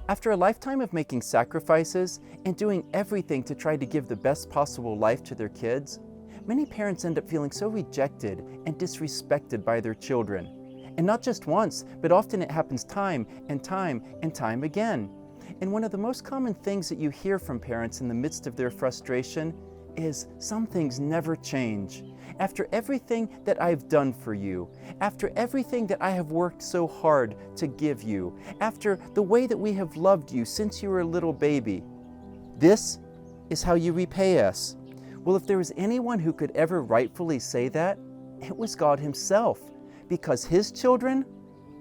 After a lifetime of making sacrifices and doing everything to try to give the best possible life to their kids, many parents end up feeling so rejected and disrespected by their children. And not just once, but often it happens time and time and time again. And one of the most common things that you hear from parents in the midst of their frustration is, "Some things never change. After everything that I've done for you, after everything that I have worked so hard to give you, after the way that we have loved you since you were a little baby, this is how you repay us." Well, if there was anyone who could ever rightfully say that, it was God Himself, because His children,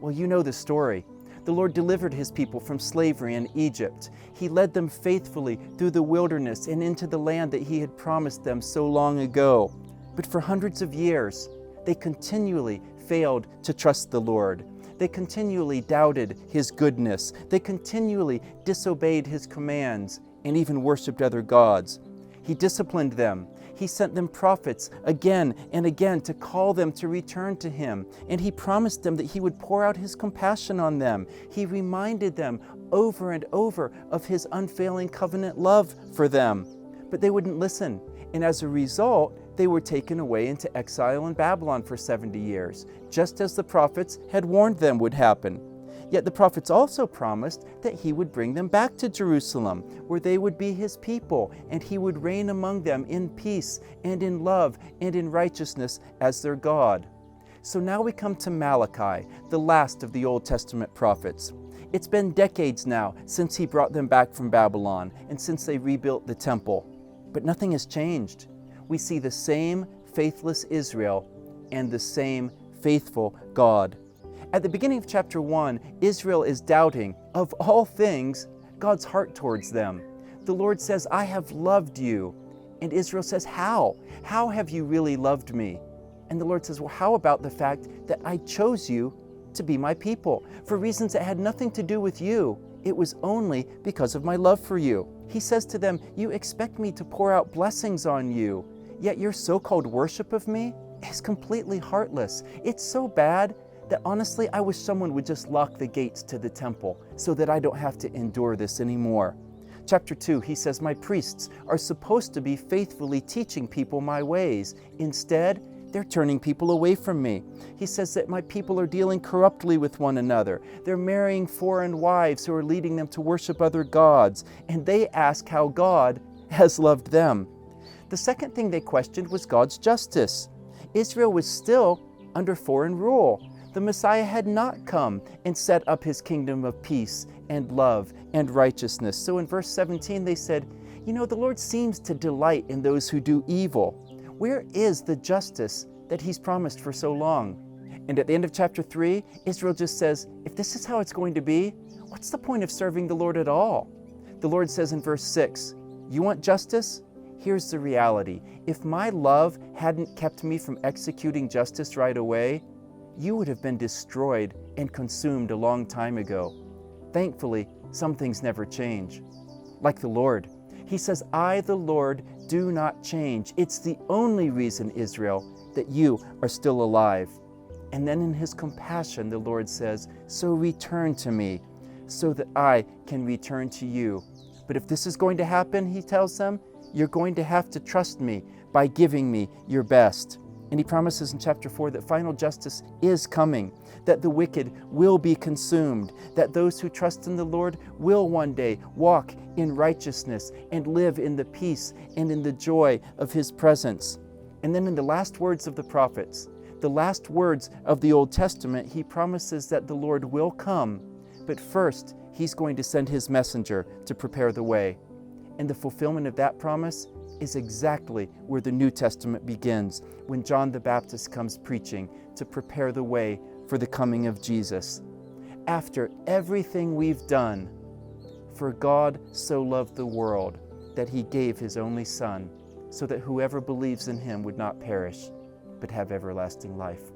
well, you know the story. The Lord delivered His people from slavery in Egypt. He led them faithfully through the wilderness and into the land that He had promised them so long ago. But for hundreds of years, they continually failed to trust the Lord. They continually doubted His goodness. They continually disobeyed His commands and even worshiped other gods. He disciplined them. He sent them prophets again and again to call them to return to Him. And He promised them that He would pour out His compassion on them. He reminded them over and over of His unfailing covenant love for them. But they wouldn't listen. And as a result, they were taken away into exile in Babylon for 70 years, just as the prophets had warned them would happen. Yet the prophets also promised that He would bring them back to Jerusalem, where they would be His people, and He would reign among them in peace and in love and in righteousness as their God. So now we come to Malachi, the last of the Old Testament prophets. It's been decades now since He brought them back from Babylon and since they rebuilt the temple. But nothing has changed. We see the same faithless Israel and the same faithful God. At the beginning of chapter 1, Israel is doubting, of all things, God's heart towards them. The Lord says, "I have loved you." And Israel says, "How? How have you really loved me?" And the Lord says, "Well, how about the fact that I chose you to be my people for reasons that had nothing to do with you? It was only because of my love for you." He says to them, "You expect me to pour out blessings on you, yet your so-called worship of me is completely heartless. It's so bad that honestly, I wish someone would just lock the gates to the temple so that I don't have to endure this anymore." Chapter 2, he says, "My priests are supposed to be faithfully teaching people my ways. Instead, they're turning people away from me." He says that my people are dealing corruptly with one another. They're marrying foreign wives who are leading them to worship other gods, and they ask how God has loved them. The second thing they questioned was God's justice. Israel was still under foreign rule. The Messiah had not come and set up His kingdom of peace and love and righteousness. So in verse 17 they said, "The Lord seems to delight in those who do evil. Where is the justice that He's promised for so long?" And at the end of chapter 3, Israel just says, if this is how it's going to be, what's the point of serving the Lord at all? The Lord says in verse 6, "You want justice? Here's the reality. If my love hadn't kept me from executing justice right away, you would have been destroyed and consumed a long time ago. Thankfully, some things never change." Like the Lord. He says, "I, the Lord, do not change. It's the only reason, Israel, that you are still alive." And then in His compassion, the Lord says, "So return to me, so that I can return to you." But if this is going to happen, He tells them, you're going to have to trust me by giving me your best. And He promises in chapter 4 that final justice is coming, that the wicked will be consumed, that those who trust in the Lord will one day walk in righteousness and live in the peace and in the joy of His presence. And then in the last words of the prophets, the last words of the Old Testament, He promises that the Lord will come, but first He's going to send His messenger to prepare the way. And the fulfillment of that promise is exactly where the New Testament begins, when John the Baptist comes preaching to prepare the way for the coming of Jesus. After everything we've done, "For God so loved the world that He gave His only Son, so that whoever believes in Him would not perish, but have everlasting life."